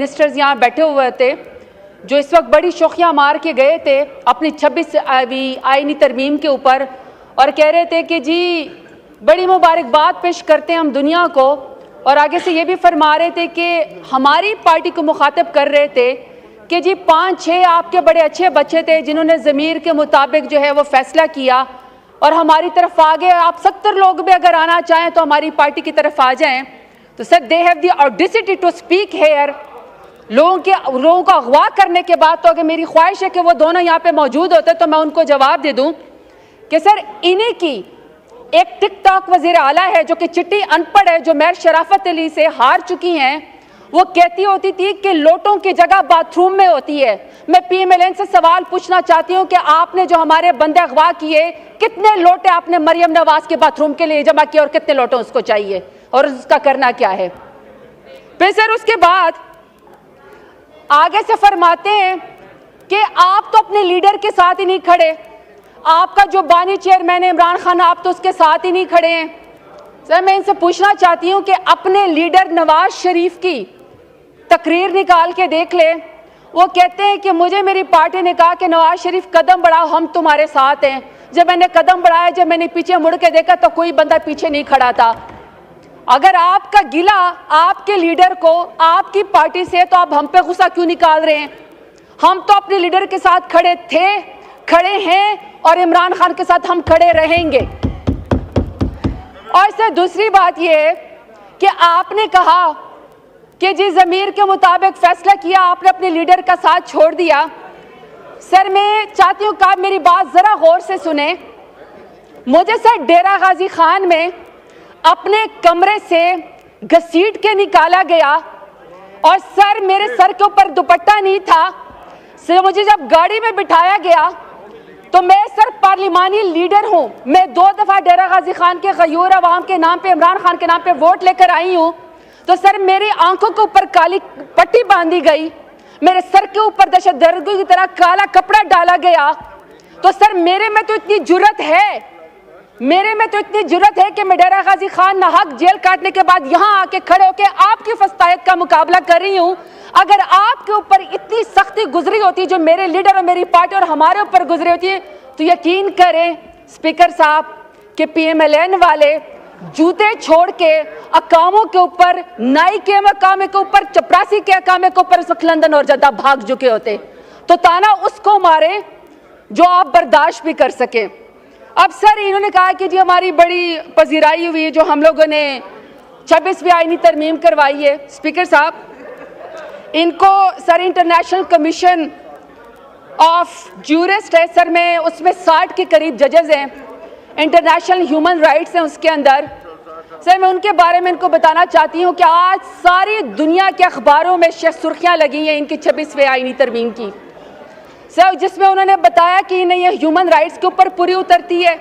Ministers यहाँ बैठे हुए थे जो इस वक्त बड़ी शोखियाँ मार के गए थे अपनी 26वीं आईनी तरमीम के ऊपर और कह रहे थे कि जी बड़ी मुबारकबाद पेश करते हैं हम दुनिया को, और आगे से ये भी फरमा रहे थे कि हमारी पार्टी को मुखातब कर रहे थे कि जी 5-6 आपके बड़े अच्छे बच्चे थे जिन्होंने ज़मीर के मुताबिक जो है वो फैसला किया और हमारी तरफ आ गए। आप 70 लोग भी अगर आना चाहें तो हमारी पार्टी की तरफ आ जाएं। तो sir they have the audacity to speak here. लोगों को अगवा करने के बाद तो अगर मेरी ख्वाहिश है कि वो दोनों यहाँ पे मौजूद होते तो मैं उनको जवाब दे दूं कि सर इन्हीं की एक टिक टॉक वज़ीर आला है जो कि चिट्टी अनपढ़ है, जो मेयर शराफत अली से हार चुकी हैं। वो कहती होती थी कि लोटों की जगह बाथरूम में होती है। मैं PMLN से सवाल पूछना चाहती हूँ कि आपने जो हमारे बंदे अगवा किए, कितने लोटे आपने मरियम नवाज के बाथरूम के लिए जमा किए और कितने लोटे उसको चाहिए और उसका करना क्या है। फिर सर उसके बाद आगे से फरमाते हैं कि आप तो अपने लीडर के साथ ही नहीं खड़े, आपका जो बानी चेयरमैन है इमरान खान, आप तो उसके साथ ही नहीं खड़े हैं। सर मैं इनसे पूछना चाहती हूँ कि अपने लीडर नवाज शरीफ की तकरीर निकाल के देख ले। वो कहते हैं कि मुझे मेरी पार्टी ने कहा कि नवाज शरीफ कदम बढ़ाओ, हम तुम्हारे साथ हैं। जब मैंने कदम बढ़ाया, जब मैंने पीछे मुड़ के देखा तो कोई बंदा पीछे नहीं खड़ा था। अगर आपका गिला आपके लीडर को आपकी पार्टी से, तो आप हम पे गुस्सा क्यों निकाल रहे हैं? हम तो अपने लीडर के साथ खड़े थे, खड़े हैं और इमरान खान के साथ हम खड़े रहेंगे। और इससे दूसरी बात यह है कि आपने कहा कि जी ज़मीर के मुताबिक फैसला किया, आपने अपने लीडर का साथ छोड़ दिया। सर मैं चाहती हूँ कि आप मेरी बात ज़रा गौर से सुने। मुझे सर डेरा गाजी खान में अपने कमरे से घसीट के निकाला गया और सर मेरे सर के ऊपर दुपट्टा नहीं था। सर मुझे जब गाड़ी में बिठाया गया तो मैं सर पार्लिमानी लीडर हूँ, मैं 2 दफ़ा डेरा गाजी खान के गयूर अवाम के नाम पे, इमरान खान के नाम पे वोट लेकर आई हूँ। तो सर मेरी आंखों के ऊपर काली पट्टी बांधी गई, मेरे सर के ऊपर दहशतगर्दी की तरह काला कपड़ा डाला गया। तो सर मेरे में तो इतनी जुर्रत है कि मैं डेरा गाजी खान नाहक जेल काटने के बाद यहाँ आके खड़े होके आपकी फस्तायत का मुकाबला कर रही हूँ। अगर आपके ऊपर इतनी सख्ती गुजरी होती जो मेरे लीडर और मेरी पार्टी और हमारे ऊपर गुजरी होती है, तो यकीन करें स्पीकर साहब कि PMLN वाले जूते छोड़ के अकामों के ऊपर, नाई के अकामे के ऊपर, चपरासी के अकामे के ऊपर इस वक्त लंदन और जद्दा भाग चुके होते। तो ताना उसको मारे जो आप बर्दाश्त भी कर सके। अब सर इन्होंने कहा कि जी हमारी बड़ी पजीराई हुई है जो हम लोगों ने 26वीं आईनी तरमीम करवाई है। स्पीकर साहब इनको sir international commission of jurist है सर, में उसमें 60 के करीब जजेस हैं, इंटरनेशनल ह्यूमन राइट्स हैं उसके अंदर। सर मैं उनके बारे में इनको बताना चाहती हूँ कि आज सारी दुनिया के अखबारों में सुर्खियाँ लगी हैं इनकी 26वीं आईनी तरमीम की सर, जिसमें उन्होंने बताया कि न ये ह्यूमन राइट्स के ऊपर पूरी उतरती है,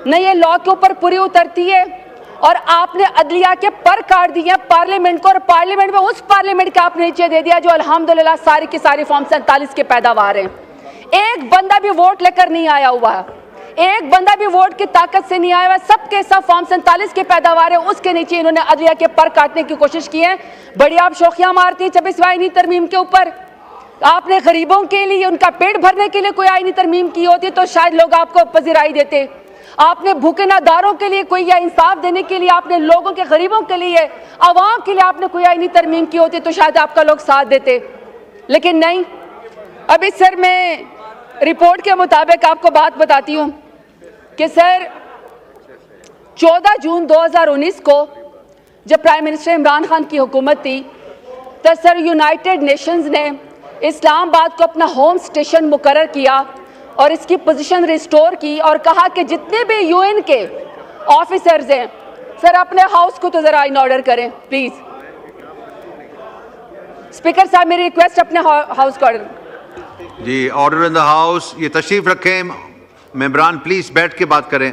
न ये लॉ के ऊपर पूरी उतरती है। और आपने अदलिया के पर काट दिए पार्लियामेंट को, और पार्लियामेंट में उस पार्लियामेंट का आपने नीचे दे दिया जो अल्हम्दुलिल्लाह सारी की सारी फॉर्म 47 के पैदावार हैं। एक बंदा भी वोट लेकर नहीं आया हुआ, एक बंदा भी वोट की ताकत से नहीं आया हुआ, सबके सब फॉर्म 47 के पैदावार है। उसके नीचे इन्होंने अदलिया के पर काटने की कोशिश की है। बड़ी आप शोखियां मारती हैं 26वीं आईनी तरमीम के ऊपर। आपने गरीबों के लिए, उनका पेट भरने के लिए कोई आईनी तरमीम की होती तो शायद लोग आपको पजीराई देते। आपने भूखे नादारों के लिए कोई, या इंसाफ देने के लिए आपने लोगों के, गरीबों के लिए, आवाम के लिए आपने कोई आईनी तरमीम की होती तो शायद आपका लोग साथ देते, लेकिन नहीं। अभी सर मैं रिपोर्ट के मुताबिक आपको बात बताती हूँ कि सर 14 जून 2019 को जब प्राइम मिनिस्टर इमरान खान की हुकूमत थी तो सर यूनाइटेड नेशंस ने इस्लामाबाद को अपना होम स्टेशन मुकर्रर किया और इसकी पोजीशन रिस्टोर की और कहा कि जितने भी UN के ऑफिसर्स हैं सर अपने हाउस को तो जरा इन ऑर्डर करें प्लीज। स्पीकर साहब मेरी रिक्वेस्ट अपने हाउस को ऑर्डर। जी ऑर्डर इन द हाउस। ये तशरीफ रखें मेंबरान, प्लीज बैठ के बात करें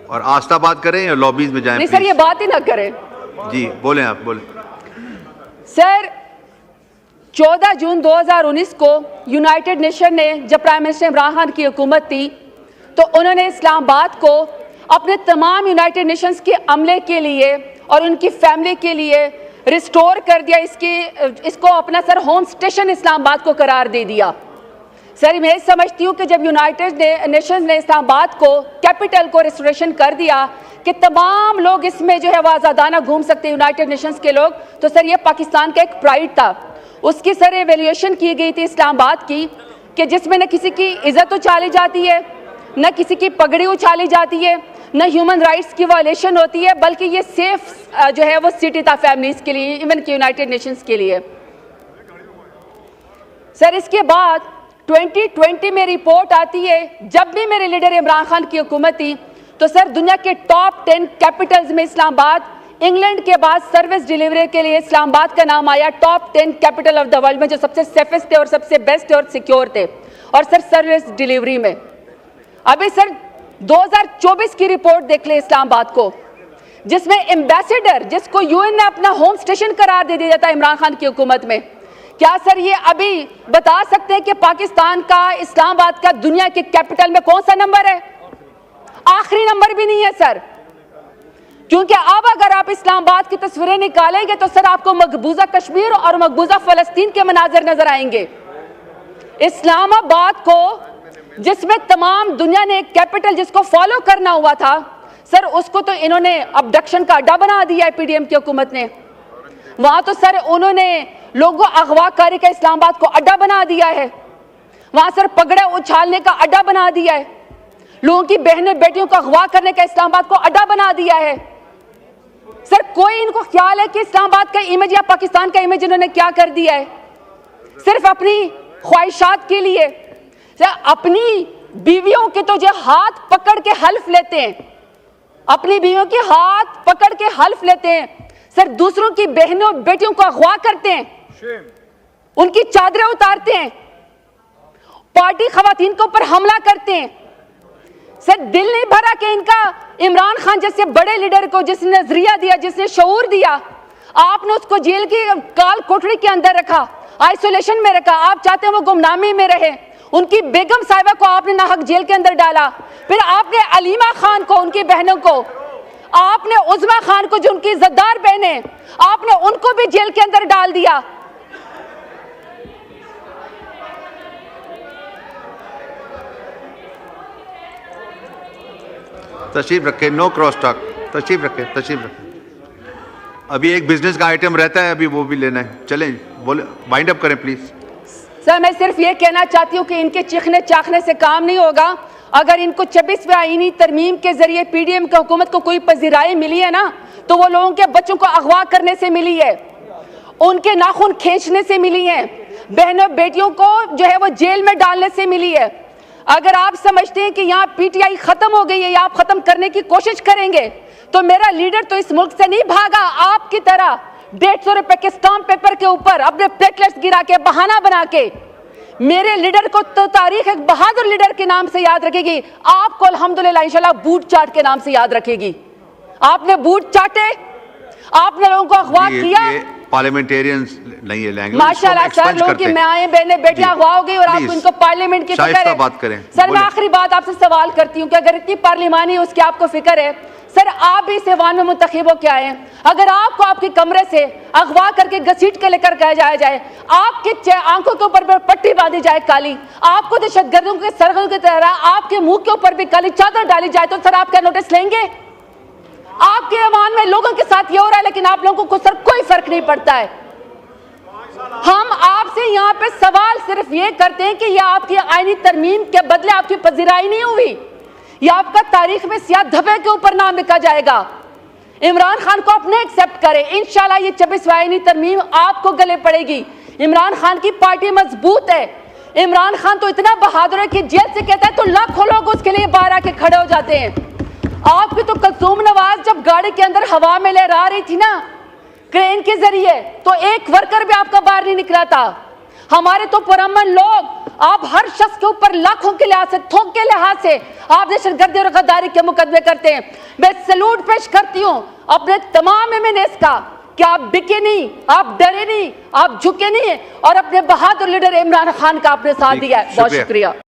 और आस्था बात करें या लॉबीज में जाएं। नहीं सर ये बात ही ना करें। जी बोलें, आप बोलें। सर 14 जून 2019 को यूनाइटेड नेशन ने, जब प्राइम मिनिस्टर इमरान खान की हुकूमत थी, तो उन्होंने इस्लामाबाद को अपने तमाम यूनाइटेड नेशंस के अमले के लिए और उनकी फैमिली के लिए रिस्टोर कर दिया, इसको अपना सर होम स्टेशन इस्लामाबाद को करार दे दिया। सर मैं समझती हूँ कि जब यूनाइटेड नेशंस ने इस्लामाबाद को कैपिटल को रिस्टोरेशन कर दिया कि तमाम लोग इसमें जो है वो आज़ादाना घूम सकते हैं, यूनाइटेड नेशंस के लोग, तो सर ये पाकिस्तान का एक प्राइड था। उसकी सर एवेल्यूएशन की गई थी इस्लामाबाद की कि जिसमें न किसी की इज्जत उछाली जाती है, न किसी की पगड़ी उछाली जाती है, न ह्यूमन राइट्स की वायलेशन होती है, बल्कि ये सेफ जो है वो सिटी था फैमिलीज के लिए, इवन कि यूनाइटेड नेशंस के लिए। सर इसके बाद 2020 में रिपोर्ट आती है, जब भी मेरे लीडर इमरान खान की हुकूमत थी तो सर दुनिया के टॉप 10 कैपिटल्स में इस्लामाबाद, इंग्लैंड के बाद सर्विस डिलीवरी के लिए इस्लामाबाद का नाम आया top 10 capital of the world में, जो सबसे सेफेस्ट थे और सबसे बेस्ट थे और सिक्योर थे, और सर सर्विस डिलीवरी में। अभी सर 2024 की रिपोर्ट देख ले इस्लामाबाद को, जिसमें एम्बेसडर, जिसको यूएन ने अपना होम स्टेशन करार दे दिया था इमरान खान की हुकूमत में, क्या सर ये अभी बता सकते हैं कि पाकिस्तान का इस्लामाबाद का दुनिया के कैपिटल में कौन सा नंबर है? आखिरी नंबर भी नहीं है सर, क्योंकि अब अगर आप इस्लामाबाद की तस्वीरें निकालेंगे तो सर आपको मकबूजा कश्मीर और मकबूजा फलस्तीन के मनाजर नजर आएंगे। इस्लामाबाद को, जिसमें तमाम दुनिया ने एक कैपिटल जिसको फॉलो करना हुआ था, सर उसको तो इन्होंने अबडक्शन का अड्डा बना दिया है पीडीएम की हुकूमत ने। वहां तो सर उन्होंने लोगों अगवाकारी का इस्लामाबाद को अड्डा बना दिया है, वहां सर पगड़े उछालने का अड्डा बना दिया है, लोगों की बहनें बेटियों को अगवा करने का इस्लामाबाद को अड्डा बना दिया है। सर कोई इनको ख्याल है कि इस्लामाबाद का इमेज या पाकिस्तान का इमेज इन्होंने क्या कर दिया है? सिर्फ अपनी ख्वाहिशात के लिए सर अपनी बीवियों के तो जो हाथ पकड़ के हल्फ लेते हैं, अपनी बीवियों के हाथ पकड़ के हल्फ लेते हैं, सर दूसरों की बहनों बेटियों को अगवा करते हैं, उनकी चादरें उतारते हैं, पार्टी खवातीन के ऊपर हमला करते हैं। सर दिल नहीं भरा कि इनका इमरान खान जैसे बड़े लीडर को जिसने नजरिया दिया, जिसने शऊर दिया, आपने उसको जेल की काल कोठरी के अंदर रखा, आइसोलेशन में रखा। आप चाहते हैं वो गुमनामी में रहे। उनकी बेगम साहिबा को आपने नाहक जेल के अंदर डाला, फिर आपने अलीमा खान को, उनकी बहनों को, आपने उज़मा खान को जो उनकी इज्जतदार बहनें, आपने उनको भी जेल के अंदर डाल दिया। तशरीफ रखें, नो क्रॉस टॉक, तशरीफ रखें, तशरीफ रखें। अभी एक बिजनेस का आइटम रहता है, अभी वो भी लेना है। चलें, बोले, वाइंड अप करें प्लीज। सर मैं सिर्फ ये कहना चाहती हूँ कि इनके चीखने चाखने से काम नहीं होगा। अगर इनको 26वें आईनी तरमीम के जरिए पीडीएम की हुकूमत को कोई पजीराई मिली है ना, तो वो लोगों के बच्चों को अगवा करने से मिली है, उनके नाखून खींचने से मिली है, बहनों बेटियों को जो है वो जेल में डालने से मिली है। अगर आप समझते हैं कि यहाँ पीटीआई खत्म हो गई है या आप खत्म करने की कोशिश करेंगे, तो मेरा लीडर तो इस मुल्क से नहीं भागा आपकी तरह 150 रुपए के स्टाम्प पेपर के ऊपर अपने प्लेटलेट्स गिरा के, बहाना बना के। मेरे लीडर को तो तारीख एक बहादुर लीडर के नाम से याद रखेगी, आपको अल्हम्दुलिल्लाह इंशाल्लाह बूट चाट के नाम से याद रखेगी। आपने बूट चाटे, आपने लोगों को अगवा किया। पार्लियामेंटेरियंस नहीं है लैंग्वेज, माशाल्लाह सर, लोगों की माएं बहनें बेटियां अगवा हो गई और आप इनको पार्लियामेंट की फिक्र है। बात करें सर मैं आखिरी बात आपसे सवाल करती हूँ कि अगर इतनी पार्लिमानी उसकी आपको फिक्र है, सर आप भी इस ऐवान में मुंतखब होकर आए हैं, अगर आपको आपके कमरे से अगवा करके घसीट के लेकर कहा जाए, आपके आंखों के ऊपर पट्टी बांधी जाए काली, आपको दहशतगर्दों के सरगर्दों की तरह आपके मुंह के ऊपर भी काली चादर डाली जाए, तो सर आप क्या नोटिस लेंगे? आपके ऐवान में लोगों के साथ ये हो रहा है, लेकिन आप लोगों को सर कोई फर्क नहीं पड़ता है। हम आपसे यहाँ पे सवाल सिर्फ ये करते हैं कि ये आपकी आईनी तरमीम के बदले आपकी पजीराई नहीं हुई, यह आपका तारीख में सियाह धब्बे के ऊपर नाम लिखा जाएगा। इमरान खान को अपने एक्सेप्ट करें, इंशाल्लाह ये 26वीं आईनी तरमीम आपको गले पड़ेगी। इमरान खान की पार्टी मजबूत है, इमरान खान तो इतना बहादुर है कि जेल से कहता है तो लाखों लोग उसके लिए बाहर आके खड़े हो जाते हैं। आपकी तो कुलसूम नवाज जब गाड़ी के अंदर हवा में लहरा रही थी ना क्रेन के जरिए, तो एक वर्कर भी आपका बाहर नहीं निकला था। हमारे तो पुरअमन लोग, आप हर शख्स के ऊपर लाखों के लिहाज से, थोक के लिहाज से आप दहशतगर्दी और गद्दारी के मुकदमे करते हैं। मैं सैल्यूट पेश करती हूँ अपने तमाम एमएनएस का कि आप बिके नहीं, आप डरे नहीं, आप झुके नहीं, और अपने बहादुर लीडर इमरान खान का आपने साथ दिया है। बहुत शुक्रिया।